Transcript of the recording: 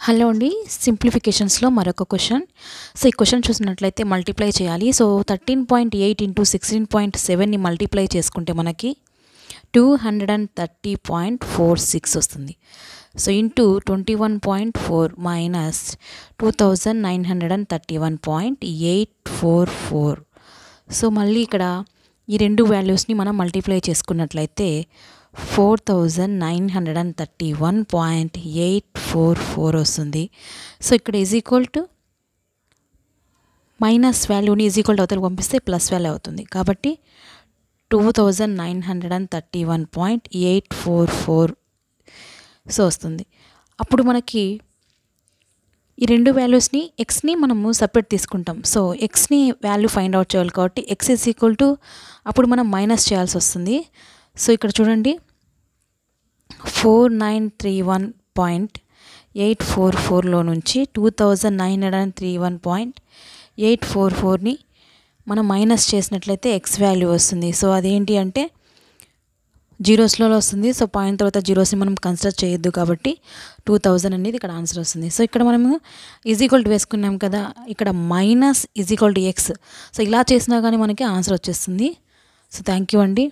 Hello అండి, సింప్లిఫికేషన్స్లో మరొక question. So ఈ క్వశ్చన్ చూసినట్లయితే మల్టిప్లై చేయాలి. సో 13.8 ఇంటూ 16.7ని మల్టిప్లై చేసుకుంటే మనకి 230.46 వస్తుంది. So into 21.4 minus 2931.844. సో మళ్ళీ ఇక్కడ ఈ రెండు వాల్యూస్ని మనం మల్టిప్లై చేసుకున్నట్లయితే 4931.844 వస్తుంది. సో ఇక్కడ ఈజ్ ఈక్వల్ టు మైనస్ వాల్యూని ఈజ్ ఈక్వల్ టు అవతల పంపిస్తే ప్లస్ వాల్యూ అవుతుంది. కాబట్టి 2931.844 సో వస్తుంది. అప్పుడు మనకి ఈ రెండు వాల్యూస్ని ఎక్స్ని మనము సపరేట్ తీసుకుంటాం. సో ఎక్స్ని వాల్యూ ఫైండ్ అవుట్ చేయాలి కాబట్టి ఎక్స్ ఈజ్ ఈక్వల్ టు అప్పుడు మనం మైనస్ చేయాల్సి వస్తుంది. సో ఇక్కడ చూడండి 4931.844లో నుంచి 2931.844ని మనం మైనస్ చేసినట్లయితే ఎక్స్ వాల్యూ వస్తుంది. సో అదేంటి అంటే జీరోస్లో వస్తుంది. సో పాయింట్ తర్వాత జీరోస్ని మనం కన్సిడర్ చేయొద్దు కాబట్టి 2000 అనేది ఇక్కడ ఆన్సర్ వస్తుంది. సో ఇక్కడ మనము ఈజ్ ఈక్వల్ టు వేసుకున్నాం కదా, ఇక్కడ minus is equal to X. So ఇలా చేసినా కానీ మనకి ఆన్సర్ వచ్చేస్తుంది. సో థ్యాంక్ యూ అండి.